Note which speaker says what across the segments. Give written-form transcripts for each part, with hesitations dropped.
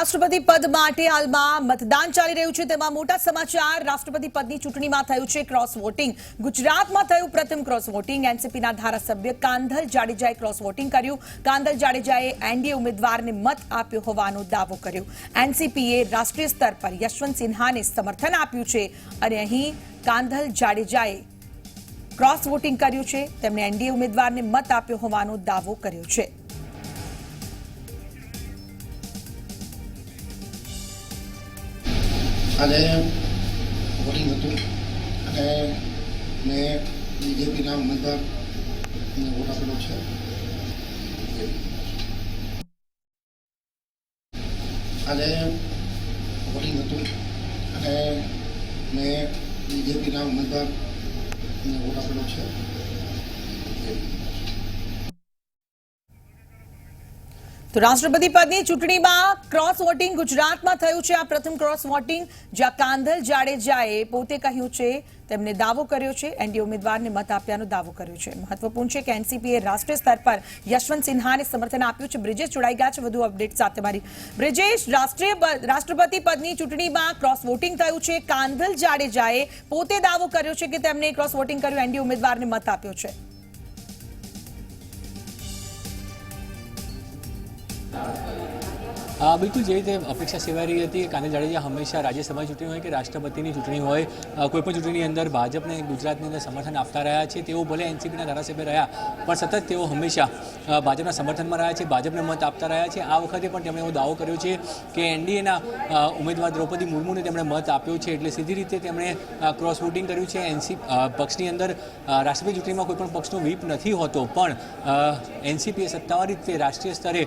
Speaker 1: રાષ્ટ્રપતિ પદ માટે હાલમાં મતદાન ચાલી રહ્યું છે તેમાં મોટા સમાચાર રાષ્ટ્રપતિ પદની ચૂંટણીમાં થયું છે ક્રોસ વોટિંગ। ગુજરાતમાં થયું પ્રથમ ક્રોસ વોટિંગ। એનસીપીના ધારાસભ્ય કાંધલ જાડેજાએ ક્રોસ વોટિંગ કર્યું। કાંધલ જાડેજાએ એનડીએ ઉમેદવારને મત આપ્યો હોવાનો દાવો કર્યો। એનસીપીએ રાષ્ટ્રીય સ્તર પર યશવંત સિન્હાને સમર્થન આપ્યું છે અને અહીં કાંધલ જાડેજાએ ક્રોસ વોટિંગ કર્યું છે। તેમણે એનડીએ ઉમેદવારને મત આપ્યો હોવાનો દાવો કર્યો છે।
Speaker 2: આજે વોટિંગ હતું અને મેં બીજેપીના ઉમેદવારને વોટ આપેલો છે। આજે વોટિંગ હતું અને મેં બીજેપીના ઉમેદવારને વોટ આપેલો છે।
Speaker 1: તો રાષ્ટ્રપતિ પદની ચૂંટણીમાં ક્રોસ વોટિંગ ગુજરાતમાં થયું છે। આ પ્રથમ ક્રોસ વોટિંગ જ્યાં કાંધલ જાડેજાએ પોતે કહ્યું છે, તેમણે દાવો કર્યો છે, એનડીએ ઉમેદવારને મત આપ્યાનો દાવો કર્યો છે। મહત્વપૂર્ણ છે કે એનસીપીએ રાષ્ટ્રીય સ્તર પર યશવંત સિન્હાને સમર્થન આપ્યું છે। બ્રિજેશ જોડાઈ ગયા છે વધુ અપડેટ સાથે મારી। બ્રિજેશ, રાષ્ટ્રપતિ પદની ચૂંટણીમાં ક્રોસ વોટિંગ થયું છે। કાંધલ જાડેજાએ પોતે દાવો કર્યો છે કે તેમણે ક્રોસ વોટિંગ કર્યું, એનડીએ ઉમેદવારને મત આપ્યો છે।
Speaker 3: बिल्कुल जी रीते अपेक्षा सेवाई रही थी। कांधल जाडेजा हमेशा राज्यसभा चूंटणी हो कि राष्ट्रपति चूंटणी हो कोईपण चूंटणी अंदर भाजपने गुजरात अंदर समर्थन आपता रहा है। तेओ भले एनसीपीना धारासभ्य रह्या पण सतत तेओ हमेशा भाजपना समर्थन में रह्या छे, भाजपने मत आपता रह्या छे। आ वखते पण तेमणे एवो दावो कर्यो छे कि एनडीएना उमेदवार द्रौपदी मुर्मुने तेमणे मत आप्यो छे, एटले सीधी रीते तेमणे क्रॉस वोटिंग कर्युं छे। पक्षनी अंदर राष्ट्रपति चूंटणीमां कोईपण पक्षनो व्हीप नथी होतो पण एनसीपीए सत्तावार रीते राष्ट्रीय स्तरे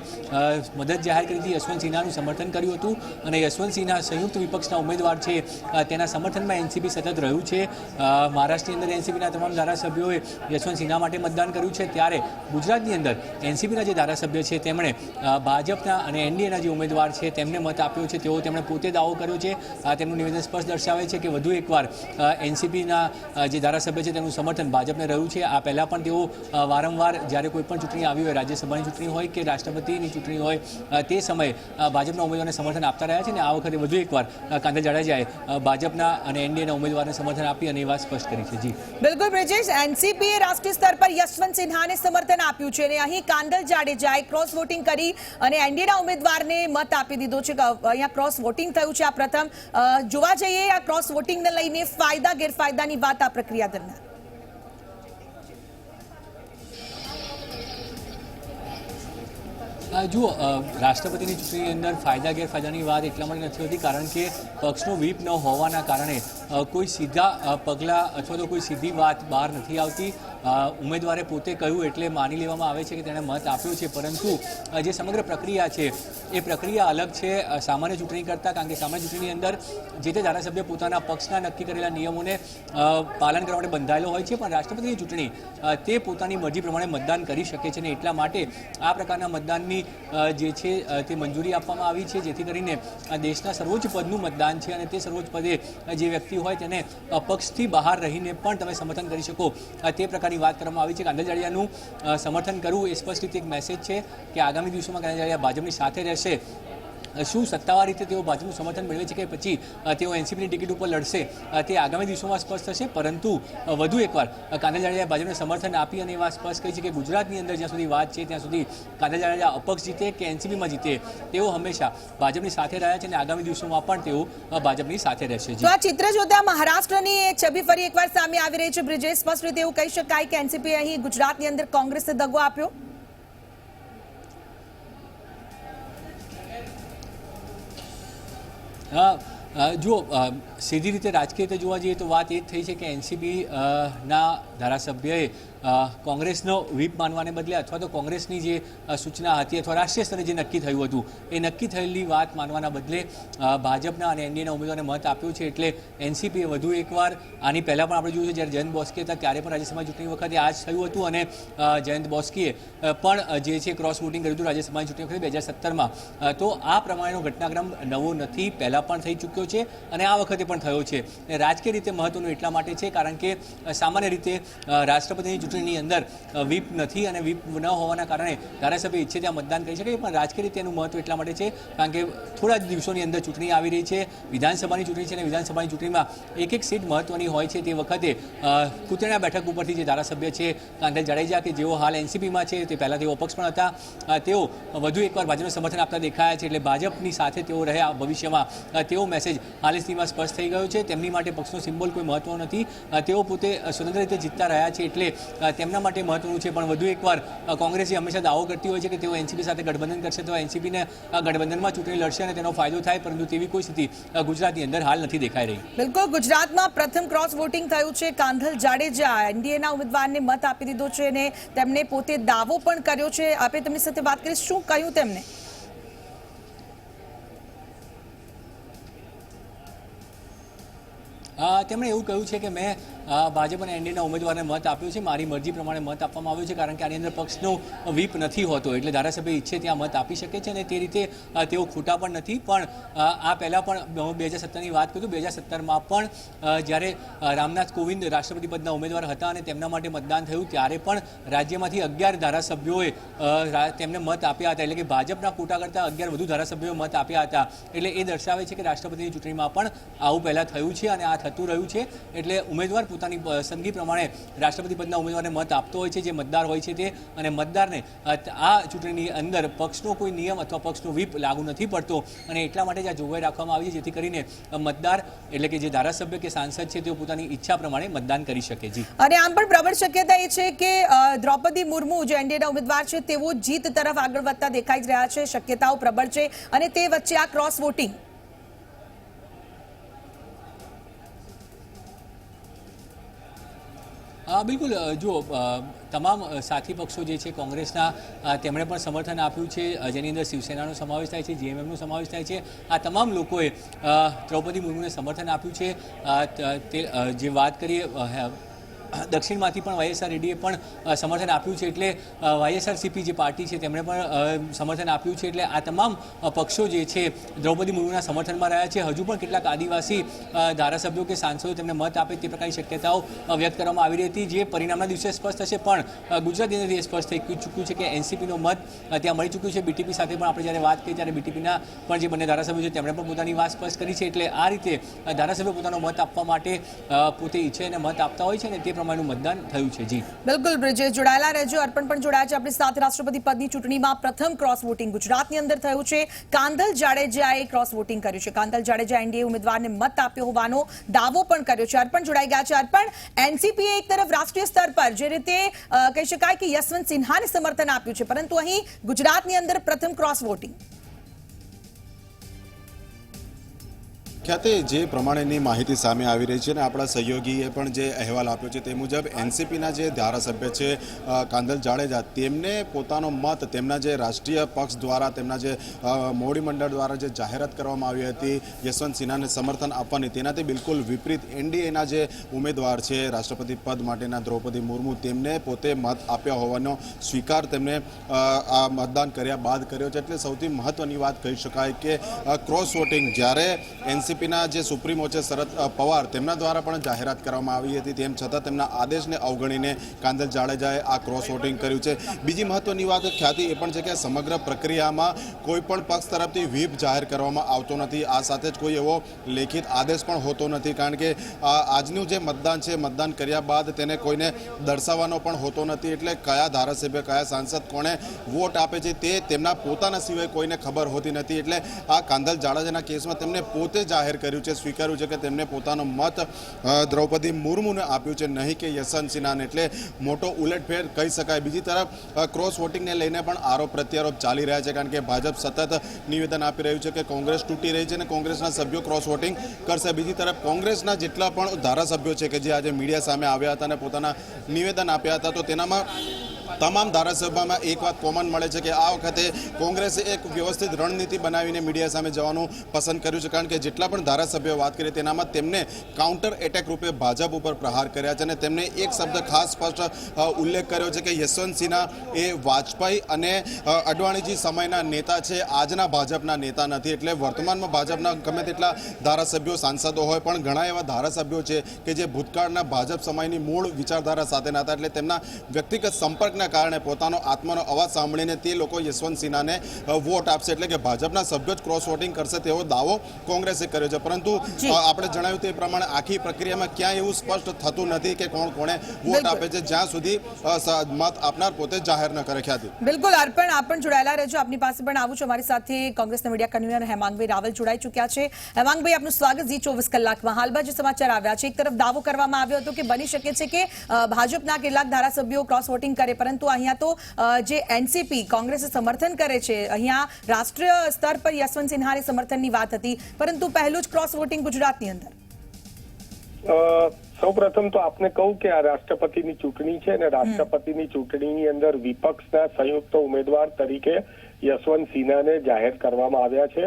Speaker 3: मदद जाहेर करी हती। यशवंत सिन्हाનું સમર્થન કર્યું હતું અને યશવંત સિન્હા સંયુક્ત વિપક્ષના ઉમેદવાર છે, તેના સમર્થનમાં એનસીપી સતત રહ્યું છે। મહારાષ્ટ્રની અંદર એનસીપીના તમામ ધારાસભ્યોએ યશવંત સિન્હા માટે મતદાન કર્યું છે, ત્યારે ગુજરાતની અંદર એનસીપીના જે ધારાસભ્ય છે તેમણે ભાજપના અને એનડીએના જે ઉમેદવાર છે તેમને મત આપ્યો છે। તેઓ તેમણે પોતે દાવો કર્યો છે। તેમનું નિવેદન સ્પષ્ટ દર્શાવે છે કે વધુ એકવાર એનસીપીના જે ધારાસભ્ય છે તેનું સમર્થન ભાજપને રહ્યું છે। આ પહેલાં પણ તેઓ વારંવાર જ્યારે કોઈ પણ ચૂંટણી આવી હોય, રાજ્યસભાની ચૂંટણી હોય કે રાષ્ટ્રપતિની ચૂંટણી હોય, તે સમયે ભાજપના ઉમેદવારને સમર્થન આપતા રહ્યા છે અને આ વખતે વધુ એકવાર કાંધલ જાડેજાએ ભાજપના અને એનડીએના ઉમેદવારને સમર્થન આપી અને એ વાત સ્પષ્ટ કરી છે। જી
Speaker 1: બિલકુલ બ્રિજેશ, એનસીપીએ રાષ્ટ્રીય સ્તર પર યશવંત સિન્હાને સમર્થન આપ્યું છે અને અહીં કાંધલ જાડેજાએ ક્રોસ વોટિંગ કરી અને એનડીએના ઉમેદવારને મત આપી દીધો છે। અહીંયા ક્રોસ વોટિંગ થયું છે। આ પ્રથમ જોવા જઈએ આ ક્રોસ વોટિંગને લઈને ફાયદા ગેરફાયદાની વાત આ પ્રક્રિયા દરમિયાન
Speaker 3: જુઓ, રાષ્ટ્રપતિની ચૂંટણીની અંદર ફાયદા ગેરફાયદાની વાત એટલા માટે નથી હોતી કારણ કે પક્ષનો વ્હીપ ન હોવાના કારણે કોઈ સીધા પગલાં અથવા તો કોઈ સીધી વાત બહાર નથી આવતી। ઉમેદવારે પોતે કહ્યું એટલે માની લેવામાં આવે છે કે તેણે મત આપ્યો છે, પરંતુ જે સમગ્ર પ્રક્રિયા છે એ પ્રક્રિયા અલગ છે સામાન્ય ચૂંટણી કરતાં, કારણ કે સામાન્ય ચૂંટણીની અંદર જે તે ધારાસભ્ય પોતાના પક્ષના નક્કી કરેલા નિયમોને પાલન કરવા માટે બંધાયેલો હોય છે, પણ રાષ્ટ્રપતિની ચૂંટણી તે પોતાની મરજી પ્રમાણે મતદાન કરી શકે છે અને એટલા માટે આ પ્રકારના મતદાનની જે છે તે મંજૂરી આપવામાં આવી છે, જેથી કરીને દેશના સર્વોચ્ચ પદનું મતદાન છે અને તે સર્વોચ્ચ પદે જે વ્યક્તિ હોય તેને પક્ષથી બહાર રહીને પણ તમે સમર્થન કરી શકો તે પ્રકારની વાત કરવામાં આવી છે। કાંધલ જાડેજાનું સમર્થન કરવું એ સ્પષ્ટ રીતે એક મેસેજ છે કે આગામી દિવસોમાં કાંધલ જાડેજા ભાજપની સાથે રહેશે। શું સત્તાવાર રીતે તેઓ ભાજપનું સમર્થન મેળવે છે કે પછી તેઓ એનસીપીની ટિકિટ ઉપર લડશે તે આગામી દિવસોમાં સ્પષ્ટ થશે, પરંતુ વધુ એકવાર કાંધલ જાડેજાએ ભાજપને સમર્થન આપી અને એ વાત સ્પષ્ટ કરી છે કે ગુજરાતની અંદર જ્યાં સુધી વાત છે ત્યાં સુધી કાંધલ જાડેજા અપક્ષ જીતે કે એનસીપીમાં જીતે તેઓ હંમેશા ભાજપની સાથે રહ્યા છે અને આગામી દિવસોમાં પણ તેઓ ભાજપની સાથે રહેશે।
Speaker 1: તો આ ચિત્ર જોતા મહારાષ્ટ્રની છબી ફરી એકવાર સામે આવી રહી છે। બ્રિજેશ, સ્પષ્ટ રીતે એવું કહી શકાય કે એનસીપીએ અહીં ગુજરાતની અંદર કોંગ્રેસને દગો આપ્યો।
Speaker 3: જો સીધી રીતે રાજકીય રીતે જોવા જઈએ તો વાત એ જ થઈ છે કે એનસીપી ના ધારાસભ્યએ કોંગ્રેસનો વ્હીપ માનવાને બદલે અથવા તો કોંગ્રેસની જે સૂચના હતી અથવા રાષ્ટ્રીય સ્તરે જે નક્કી થયું હતું એ નક્કી થયેલી વાત માનવાના બદલે ભાજપના અને એનડીએના ઉમેદવારને મત આપ્યો છે। એટલે એનસીપીએ વધુ એકવાર આની પહેલાં પણ આપણે જોયું છે જ્યારે જયંત બોસ્કી હતા ત્યારે પણ રાજ્યસભા ચૂંટણી વખતે આ જ થયું હતું અને જયંત બોસ્કીએ પણ જે છે ક્રોસ વોટિંગ કર્યું હતું રાજ્યસભાની ચૂંટણી વખતે 2017માં। તો આ પ્રમાણેનો ઘટનાક્રમ નવો નથી, પહેલાં પણ થઈ ચૂક્યો છે અને આ વખતે પણ થયો છે। રાજકીય રીતે મહત્વનું એટલા માટે છે કારણ કે સામાન્ય રીતે રાષ્ટ્રપતિની ચૂંટણીની અંદર વ્હીપ નથી અને વ્હીપ ન હોવાના કારણે ધારાસભ્ય ઈચ્છે ત્યાં મતદાન કરી શકે, પણ રાજકીય રીતે એનું મહત્વ એટલા માટે છે કારણ કે થોડા જ દિવસોની અંદર ચૂંટણી આવી રહી છે, વિધાનસભાની ચૂંટણી છે અને વિધાનસભાની ચૂંટણીમાં એક સીટ મહત્વની હોય છે. તે વખતે કુતેણા બેઠક ઉપરથી જે ધારાસભ્ય છે કાંધલ જાડેજા કે જેઓ હાલ એનસીપીમાં છે, તે પહેલાં તેઓ અપક્ષ પણ હતા, તેઓ વધુ એકવાર ભાજપને સમર્થન આપતા દેખાયા છે. એટલે ભાજપની સાથે તેઓ રહ્યા ભવિષ્યમાં, તેવો મેસેજ હાલ સ્થિતિમાં સ્પષ્ટ થઈ ગયો છે. તેમની માટે પક્ષનો સિમ્બોલ કોઈ મહત્વ નથી, તેઓ પોતે સ્વતંત્ર રીતે જીતતા રહ્યા છે એટલે તેમના માટે મહત્વનું છે. પણ વધુ એકવાર કોંગ્રેસે હંમેશા દાવો કરતી હોય છે કે તેઓ એનસીપી સાથે ગઠબંધન કરશે તો એનસીપીને ગઠબંધનમાં ચૂંટણી લડશે અને તેનો ફાયદો થાય, પરંતુ તેવી કોઈ સ્થિતિ ગુજરાતની અંદર હાલ નથી દેખાઈ રહી.
Speaker 1: બિલકુલ, ગુજરાતમાં પ્રથમ ક્રોસ વોટિંગ થયું છે. કાંધલ જાડેજા એનડીએના ઉમેદવારને મત આપી દીધો છે અને તેમને પોતે દાવો પણ કર્યો છે. આપણે તેમની સાથે વાત કરીશું, શું કહ્યું તેમને?
Speaker 3: તેમણે એવું કહ્યું છે કે મેં ભાજપ અને એનડીએના ઉમેદવારને મત આપ્યો છે, મારી મરજી પ્રમાણે મત આપવામાં આવ્યો છે કારણ કે આની અંદર પક્ષનો વ્હીપ નથી હોતો, એટલે ધારાસભ્ય ઈચ્છે ત્યાં મત આપી શકે છે અને તે રીતે તેઓ ખોટા પણ નથી. પણ આ પહેલાં પણ 2017ની વાત કરું, 2017માં પણ જ્યારે રામનાથ કોવિંદ રાષ્ટ્રપતિ પદના ઉમેદવાર હતા અને તેમના માટે મતદાન થયું ત્યારે પણ રાજ્યમાંથી 11 ધારાસભ્યોએ તેમને મત આપ્યા હતા, એટલે કે ભાજપના કોટા કરતાં 11 વધુ ધારાસભ્યોએ મત આપ્યા હતા. એટલે એ દર્શાવે છે કે રાષ્ટ્રપતિની ચૂંટણીમાં પણ આવું પહેલાં થયું છે અને આ થતું રહ્યું છે. એટલે ઉમેદવાર પોતાની પસંદગી પ્રમાણે રાષ્ટ્રપતિ પદના ઉમેદવારને મત આપતો હોય છે, જે મતદાર હોય છે તે, અને મતદારને આ ચૂંટણીની અંદર પક્ષનો કોઈ નિયમ અથવા પક્ષનો વ્હીપ લાગુ નથી પડતો અને એટલા માટે જ આ જોગવાઈ રાખવામાં આવી છે જેથી કરીને મતદાર એટલે કે જે ધારાસભ્ય કે સાંસદ છે તેઓ પોતાની ઈચ્છા પ્રમાણે મતદાન કરી શકે. જી,
Speaker 1: અને આમ પણ પ્રબળ શક્યતા એ છે કે દ્રૌપદી મુર્મુ જે એનડીએના ઉમેદવાર છે તેઓ જીત તરફ આગળ વધતા દેખાઈ રહ્યા છે, શક્યતાઓ પ્રબળ છે અને તે વચ્ચે આ ક્રોસ વોટિંગ.
Speaker 3: બિલકુલ, જો તમામ સાથી પક્ષો જે છે કોંગ્રેસના તેમણે પણ સમર્થન આપ્યું છે, જેની અંદર શિવસેનાનો સમાવેશ થાય છે, જેએમએમનો સમાવેશ થાય છે. આ તમામ લોકોએ દ્રૌપદી મુર્મુને સમર્થન આપ્યું છે. તે જે વાત કરીએ દક્ષિણમાંથી પણ વાયએસઆર રેડ્ડીએ પણ સમર્થન આપ્યું છે, એટલે વાયએસઆરસીપી જે પાર્ટી છે તેમણે પણ સમર્થન આપ્યું છે. એટલે આ તમામ પક્ષો જે છે દ્રૌપદી મુર્મુના સમર્થનમાં રહ્યા છે. હજુ પણ કેટલાક આદિવાસી ધારાસભ્યો કે સાંસદો તેમને મત આપે તે પ્રકારની શક્યતાઓ વ્યક્ત કરવામાં આવી રહી હતી, જે પરિણામના દિવસે સ્પષ્ટ થશે. પણ ગુજરાતની અંદર એ સ્પષ્ટ થઈ ચૂક્યું છે કે એનસીપીનો મત ત્યાં મળી ચૂક્યું છે. બીટીપી સાથે પણ આપણે જ્યારે વાત કરી ત્યારે બીટીપીના પણ જે બંને ધારાસભ્યો છે તેમણે પણ પોતાની વાત સ્પષ્ટ કરી છે. એટલે આ રીતે ધારાસભ્યો પોતાનો મત આપવા માટે પોતે ઈચ્છે અને મત આપતા હોય છે અને તે મતદાન થયું છે. જી
Speaker 1: બિલકુલ, બ્રિજેશ જોડાયેલા રહેજો. અર્પણ પણ જોડાયા છે આપણી સાથે. રાષ્ટ્રપતિ પદની ચૂંટણીમાં પ્રથમ ક્રોસ વોટિંગ ગુજરાતની અંદર થયું છે. કાંધલ જાડેજાએ ક્રોસ વોટિંગ કર્યું છે. કાંધલ જાડેજા એનડીએ ઉમેદવારને મત આપ્યો હોવાનો દાવો પણ કર્યો છે. અર્પણ જોડાઈ ગયા છે. અર્પણ, એનસીપીએ એક તરફ રાષ્ટ્રીય સ્તર પર જે રીતે કહી શકાય કે યશવંત સિન્હાને સમર્થન આપ્યું છે, પરંતુ અહીં ગુજરાતની અંદર પ્રથમ ક્રોસ વોટિંગ.
Speaker 4: ખ્યાતિ જે પ્રમાણેની માહિતી સામે આવી રહી છે અને આપણા સહયોગીએ પણ જે અહેવાલ આપ્યો છે તે મુજબ એનસીપીના જે ધારાસભ્ય છે કાંધલ જાડેજા, તેમને પોતાનો મત તેમના જે રાષ્ટ્રીય પક્ષ દ્વારા તેમના જે મોવડી મંડળ દ્વારા જે જાહેરાત કરવામાં આવી હતી યશવંત સિન્હાને સમર્થન આપવાની, તેનાથી બિલકુલ વિપરીત એનડીએના જે ઉમેદવાર છે રાષ્ટ્રપતિ પદ માટેના દ્રૌપદી મુર્મુ, તેમને પોતે મત આપ્યા હોવાનો સ્વીકાર તેમને આ મતદાન કર્યા બાદ કર્યો છે. એટલે સૌથી મહત્વની વાત કહી શકાય કે ક્રોસ વોટિંગ જ્યારે એનસીપીના જે સુપ્રીમો છે શરદ પવાર, તેમના દ્વારા પણ જાહેરાત કરવામાં આવી હતી, તેમ છતાં તેમના આદેશને અવગણીને કાંધલ જાડેજાએ આ ક્રોસ વોટિંગ કર્યું છે. બીજી મહત્વની વાત ખ્યાતિ એ પણ છે કે સમગ્ર પ્રક્રિયામાં કોઈ પણ પક્ષ તરફથી વ્હીપ જાહેર કરવામાં આવતો નથી. આ સાથે જ કોઈ એવો લેખિત આદેશ પણ હોતો નથી, કારણ કે આજનું જે મતદાન છે, મતદાન કર્યા બાદ તેને કોઈને દર્શાવવાનો પણ હોતો નથી. એટલે કયા ધારાસભ્ય કયા સાંસદ કોણે વોટ આપે છે તે તેમના પોતાના સિવાય કોઈને ખબર હોતી નથી. એટલે આ કાંધલ જાડેજાના કેસમાં તેમને પોતે જાહેર કર્યું છે, સ્વીકાર્યું છે કે તેમને પોતાનો મત દ્રૌપદી મુર્મુને આપ્યું છે, નહીં કે યશવંત સિન્હાને. એટલે મોટો ઉલટફેર કહી શકાય. બીજી તરફ ક્રોસ વોટિંગને લઈને પણ આરોપ પ્રત્યારોપ ચાલી રહ્યા છે, કારણ કે ભાજપ સતત નિવેદન આપી રહ્યું છે કે કોંગ્રેસ તૂટી રહી છે અને કોંગ્રેસના સભ્યો ક્રોસ વોટિંગ કરશે. બીજી તરફ કોંગ્રેસના જેટલા પણ ધારાસભ્યો છે કે જે આજે મીડિયા સામે આવ્યા હતા અને પોતાના નિવેદન આપ્યા હતા, તો તેનામાં તમામ ધારાસભામાં એક વાત કોમન મળે છે કે આ વખતે કોંગ્રેસે એક વ્યવસ્થિત રણનીતિ બનાવીને મીડિયા સામે જવાનું પસંદ કર્યું છે, કારણ કે જેટલા પણ ધારાસભ્યો વાત કરીએ તેનામાં તેમને કાઉન્ટર એટેક રૂપે ભાજપ ઉપર પ્રહાર કર્યા છે અને તેમને એક શબ્દ ખાસ સ્પષ્ટ ઉલ્લેખ કર્યો છે કે યશવંત સિન્હા એ વાજપેયી અને અડવાણીજી સમયના નેતા છે, આજના ભાજપના નેતા નથી. એટલે વર્તમાનમાં ભાજપના ગમે તેટલા ધારાસભ્યો સાંસદો હોય પણ ઘણા એવા ધારાસભ્યો છે કે જે ભૂતકાળના ભાજપ સમયની મૂળ વિચારધારા સાથેના હતા. એટલે તેમના વ્યક્તિગત સંપર્કના કારણે પોતાનો આત્માનો અવાજ સાંભળીને તે લોકો યશવંત સિન્હાને વોટ આપશે, એટલે કે ભાજપના સભ્યો જ ક્રોસ વોટિંગ કરશે તેવો દાવો કોંગ્રેસે કર્યો છે. પરંતુ આપણે જણાવ્યું તે પ્રમાણે આખી પ્રક્રિયામાં ક્યાંય એવું સ્પષ્ટ થતું નથી કે કોણે વોટ આપે છે જ્યાં સુધી મત આપનાર પોતે જાહેર ન કરે. ખ્યાતિ
Speaker 1: બિલકુલ અર્પણ, આપ પણ જોડાયેલા રહેજો. આપની પાસે પણ આવું છું. અમારી સાથે કોંગ્રેસના મીડિયા કન્વીનર હેમાંગભાઈ રાવલ જોડાઈ ચૂક્યા છે. હેમાંગભાઈ, આપનું સ્વાગત ઝી 24 કલાકમાં. હાલમાં જે સમાચાર આવ્યા છે, એક તરફ દાવો કરવામાં આવ્યો હતો કે બની શકે છે કે ભાજપના કેટલાક ધારાસભ્યો ક્રોસ વોટિંગ કરે, પરંતુ અહીંયા તો જે એનસીપી કોંગ્રેસે સમર્થન કરે છે, અહીંયા રાષ્ટ્રીય સ્તર પર યશવંત સિન્હાને સમર્થનની વાત હતી, પરંતુ પહેલું જ ક્રોસ વોટિંગ ગુજરાતની અંદર.
Speaker 5: સૌપ્રથમ તો આપને કહું કે આ રાષ્ટ્રપતિની ચૂંટણી છે અને રાષ્ટ્રપતિની ચૂંટણીની અંદર વિપક્ષના સંયુક્ત ઉમેદવાર તરીકે યશવંત સિન્હાને જાહેર કરવામાં આવ્યા છે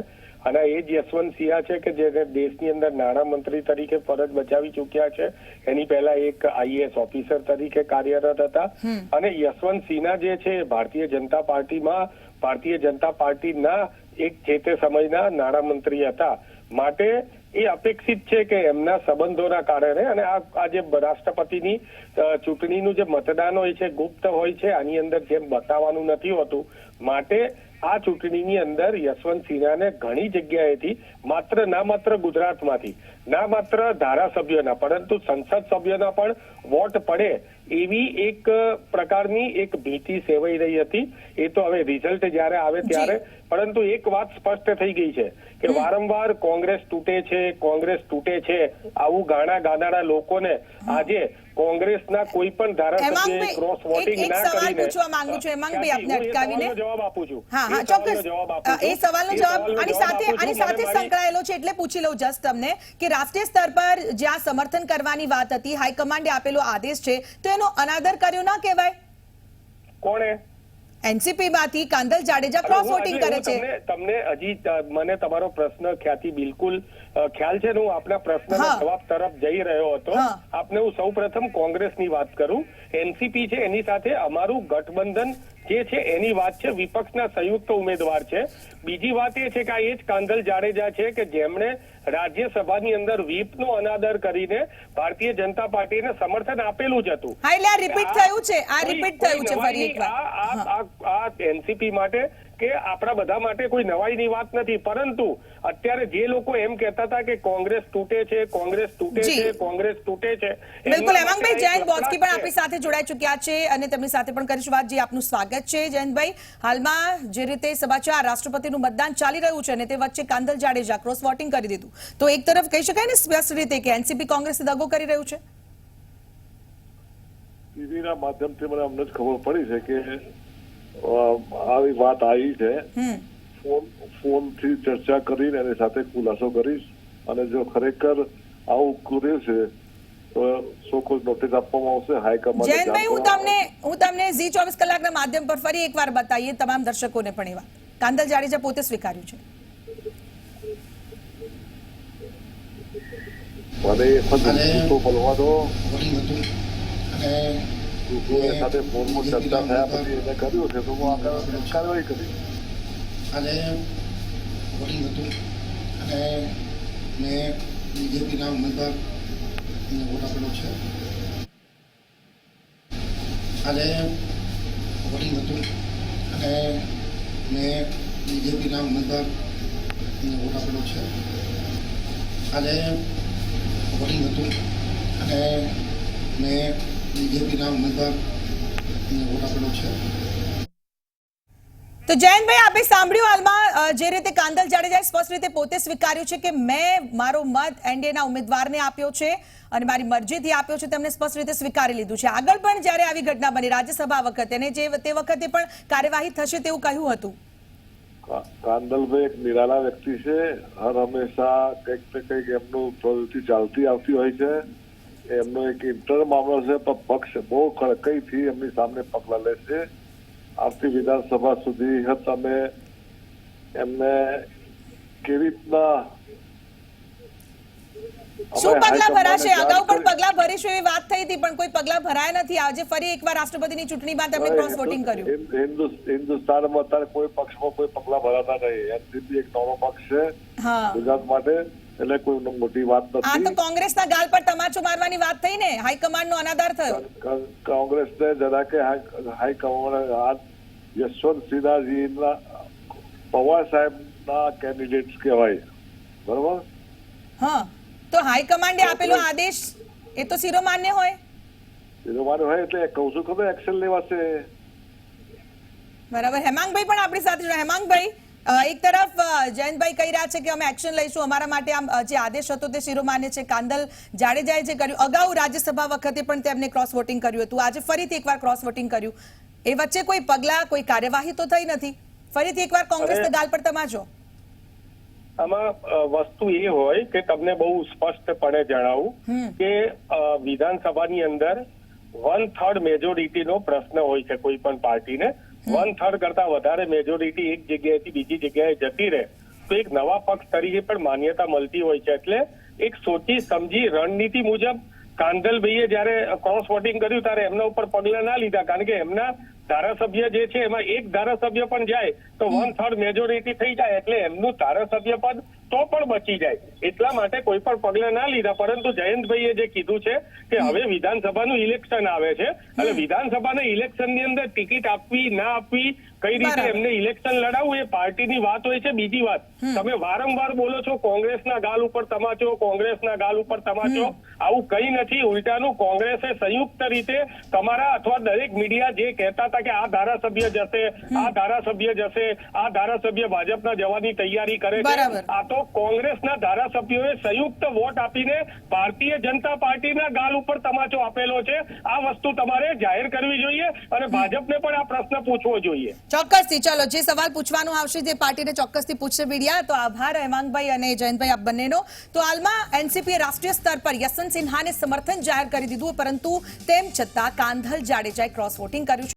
Speaker 5: અને એ જ યશવંત સિન્હા છે કે જેને દેશની અંદર નાણામંત્રી તરીકે ફરજ બજાવી ચૂક્યા છે. એની પહેલા એક આઈએએસ ઓફિસર તરીકે કાર્યરત હતા અને યશવંત સિન્હા જે છે ભારતીય જનતા પાર્ટીના એક જે તે સમયના નાણામંત્રી હતા. માટે એ અપેક્ષિત છે કે એમના સંબંધોના કારણે અને આ જે રાષ્ટ્રપતિની ચૂંટણીનું જે મતદાન હોય છે ગુપ્ત હોય છે, આની અંદર જેમ બતાવવાનું નથી હોતું. માટે આ ચૂંટણીની અંદર યશવંત સિન્હાને ઘણી જગ્યાએથી માત્ર ગુજરાતમાંથી ના માત્ર ધારાસભ્યોના પરંતુ સંસદ સભ્યોના પણ વોટ પડે એવી એક પ્રકારની એક ભીતિ સેવાઈ રહી હતી. એ તો હવે રિઝલ્ટ જ્યારે આવે ત્યારે, પરંતુ એક વાત સ્પષ્ટ થઈ ગઈ છે કે વારંવાર કોંગ્રેસ તૂટે છે આવું ગાનારા લોકોને આજે કોંગ્રેસના કોઈ પણ ધારાસભ્યએ ક્રોસ વોટિંગ ના કરીને જવાબ આપું છું.
Speaker 1: હા, ચોક્કસ. એ સવાલનો જવાબ આની સાથે સંકળાયેલો છે એટલે પૂછી લઉં જસ્ટ તમને કે રાષ્ટ્રીય સ્તર પર જ્યાં સમર્થન કરવાની વાત હતી, હાઈકમાન્ડે આપેલો આદેશ છે, તો એનો અનાદર કર્યો ના કહેવાય?
Speaker 5: કોણે?
Speaker 1: એનસીપી માંથી કાંદલ જાડેજા ક્રોસ વોટિંગ કરે છે.
Speaker 5: તમને હજી મને તમારો પ્રશ્ન ખ્યાતિ બિલકુલ ખ્યાલ છે. હું આપના પ્રશ્નના જવાબ તરફ જઈ રહ્યો હતો. આપને હું સૌપ્રથમ કોંગ્રેસની વાત કરું. એનસીપી છે એની સાથે અમારું ગઠબંધન જે છે એની વાત છે, વિપક્ષના સંયુક્ત ઉમેદવાર છે. બીજી વાત એ છે કે આ એ જ કાંદલ જાડેજા છે કે જેમણે રાજ્યસભાની અંદર વ્હીપનો અનાદર કરીને ભારતીય જનતા પાર્ટીને સમર્થન આપેલું જ હતું.
Speaker 1: હા, એટલે આ રિપીટ થયું છે ફરી એકવાર.
Speaker 5: આ એનસીપી માટે કે આપણા બધા માટે કોઈ નવાઈની વાત નથી, પરંતુ અત્યારે જે લોકો એમ કહેતા હતા કે કોંગ્રેસ તૂટે છે.
Speaker 1: બિલકુલ. હેમાંગભાઈ, જયંત બોસ્કી પણ આપણી સાથે જોડાઈ ચૂક્યા છે અને તેમની સાથે પણ કરીશું વાત. જે આપનું સ્વાગત છે જયંતભાઈ. હાલમાં જે રીતે સમાચાર રાષ્ટ્રપતિનું મતદાન ચાલી રહ્યું છે અને તે વચ્ચે કાંદલ જાડેજા ક્રોસ વોટિંગ કરી દીધું, તો એક તરફ કહી શકાય ને સ્પષ્ટ રીતે કે એનસીપી કોંગ્રેસ દગો કરી રહ્યું છે.
Speaker 6: ટીવીના માધ્યમથી મને અમને જ ખબર પડી છે કે આવી વાત આવી છે. ફોનથી ચર્ચા કરીને એની સાથે ખુલાસો કરીશ અને જો ખરેખર આવું કર્યું છે તો ચોક્કસ નોટિસ આપવામાં આવશે હાઈકમાન્ડ.
Speaker 1: જયંતભાઈ, હું તમને ઝી 24 કલાકના માધ્યમ પર ફરી એકવાર બતાવીએ તમામ દર્શકોને પણ એ વાત. કાંદલ જાડેજા પોતે સ્વીકાર્યું છે.
Speaker 6: મને તો બોલવા દો. સાથે ફોનમાં ચર્ચા થયા પછી એને કર્યું છે તો હું આગળ કાર્યવાહી કરીશ.
Speaker 2: અને વોટિંગ હતું અને મેં બીજેપીના ઉમેદવારને વોટ આપેલો છે. અને વોટિંગ હતું અને મેં બીજેપીના ઉમેદવારને વોટ આપેલો છે. અને વોટિંગ હતું અને મેં બીજેપીના ઉમેદવારને વોટ આપેલો છે.
Speaker 1: તો જયંતભાઈ, આપે સાંભળ્યું હાલમાં જે રીતે કાંદલ જાડેજાએ સ્પષ્ટ રીતે પોતે સ્વીકાર્યું છે કે મેં મારો મત એનડીએના ઉમેદવારને આપ્યો છે અને મારી મરજીથી આપ્યો છે, તેમને સ્પષ્ટ રીતે સ્વીકારી લીધું છે. આગળ પણ જ્યારે આવી ઘટના બની રાજ્યસભા વખતે અને તે વખતે પણ કાર્યવાહી થશે તેવું કહ્યું હતું.
Speaker 6: કાંદલભાઈ એક નિરાલા વ્યક્તિ છે. હર હંમેશા કંઈક ને કંઈક એમનું પ્રવૃત્તિ ચાલતી આવતી હોય છે. એમનો એક ઇન્ટર મામલો છે, પણ પક્ષ બહુ કડકાઈથી એમની સામે પગલા લેશે. આવતી વિધાનસભા સુધી તમે એમને કેવી રીતના
Speaker 1: શું પગલા ભરાશે? અગાઉ પણ પગલા ભરીશું એવી વાત થઈ હતી, પણ કોઈ પગલા ભરાયા નથી. આજે ફરી એકવાર રાષ્ટ્રપતિની ચૂંટણીમાં તેમણે ક્રોસ વોટિંગ કર્યું.
Speaker 6: હિન્દુસ્તાનમાં અત્યારે કોઈ પક્ષમાં કોઈ પગલા ભરાતા નહીં. એનસીપી એક નવો પક્ષ છે
Speaker 1: હા,
Speaker 6: ગુજરાત માટે, એટલે કોઈ મોટી વાત
Speaker 1: આ તો
Speaker 6: નથી.
Speaker 1: કોંગ્રેસના ગાલ પર તમાચો મારવાની વાત થઈ ને, હાઈકમાન્ડનો અનાદર થયો.
Speaker 6: કોંગ્રેસને જરા કે હાઈકમાન્ડ આ યશવંત સિન્હાજીના પવાર સાહેબના કેન્ડિડેટ્સ કહેવાય, બરોબર?
Speaker 1: હા, તો હાઈકમાન્ડે આપેલો આદેશ એ તો શિરોમાન્ય હોય.
Speaker 6: શિરોમાન્ય હોય એટલે કહું છું ખબર એક્શન લેવાશે.
Speaker 1: બરાબર. હેમાંગભાઈ પણ આપણી સાથે છે. હેમાંગભાઈ, એક તરફ જયંતભાઈ કહી રહ્યા છે કે અમે એક્શન લઈશું, અમારા માટે આમ જે આદેશ હતો તે શિરોમાન્ય છે. કાંદલ જાડેજાએ જે કર્યું, અગાઉ રાજ્યસભા વખતે પણ તેમને ક્રોસ વોટિંગ કર્યું હતું, આજે ફરીથી એકવાર ક્રોસ વોટિંગ કર્યું. એ વચ્ચે કોઈ પગલા, કોઈ કાર્યવાહી તો થઈ નથી. ફરીથી એકવાર કોંગ્રેસના ગાલ પર તમાચો.
Speaker 5: આમાં વસ્તુ એ હોય કે તમને બહુ સ્પષ્ટપણે જણાવું કે વિધાનસભાની અંદર 1/3 મેજોરિટીનો પ્રશ્ન હોય છે કોઈ પણ પાર્ટીને. 1/3 કરતા વધારે મેજોરિટી એક જગ્યાએથી બીજી જગ્યાએ જતી રહે તો એક નવા પક્ષ તરીકે પણ માન્યતા મળતી હોય છે. એટલે એક સોચી સમજી રણનીતિ મુજબ કાંદલભાઈએ જયારે ક્રોસ વોટિંગ કર્યું ત્યારે એમના ઉપર પગલા ના લીધા, કારણ કે એમના ધારાસભ્ય જે છે એમાં એક ધારાસભ્ય પણ જાય તો 1/3 મેજોરિટી થઈ જાય, એટલે એમનું ધારાસભ્ય પદ તો પણ બચી જાય. એટલા માટે કોઈ પણ પગલા ના લીધા. પરંતુ જયંતભાઈએ જે કીધું છે કે હવે વિધાનસભાનું ઇલેક્શન આવે છે અને વિધાનસભાના ઇલેક્શનની અંદર ટિકિટ આપવી ના આપવી, કઈ રીતે એમને ઇલેક્શન લડાવવું, એ પાર્ટીની વાત હોય છે. બીજી વાત, તમે વારંવાર બોલો છો કોંગ્રેસના ગાલ ઉપર તમાચો, કોંગ્રેસના ગાલ ઉપર તમાચો. આવું કઈ નથી. ઉલટાનું કોંગ્રેસે સંયુક્ત રીતે તમારા અથવા દરેક મીડિયા જે કહેતા હતા કે આ ધારાસભ્ય જશે, આ ધારાસભ્ય જશે, આ ધારાસભ્ય ભાજપના જવાની તૈયારી કરે છે, આ તો કોંગ્રેસના ધારાસભ્યોએ સંયુક્ત વોટ આપીને ભારતીય જનતા પાર્ટીના ગાલ ઉપર તમાચો આપેલો છે. આ વસ્તુ તમારે જાહેર કરવી જોઈએ અને ભાજપને પણ આ પ્રશ્ન પૂછવો જોઈએ.
Speaker 1: ચોક્કસથી. ચલો, જે સવાલ પૂછવાનું આવશે જે પાર્ટીને ચોક્કસથી પૂછશે મીડિયા. તો આભાર હેમાંગભાઈ અને જયંતભાઈ આપ બંનેનો. તો હાલમાં એનસીપીએ રાષ્ટ્રીય સ્તર પર યશવંત સિન્હાને સમર્થન જાહેર કરી દીધું, પરંતુ તેમ છતાં કાંધલ જાડેજાએ ક્રોસ વોટિંગ કર્યું છે.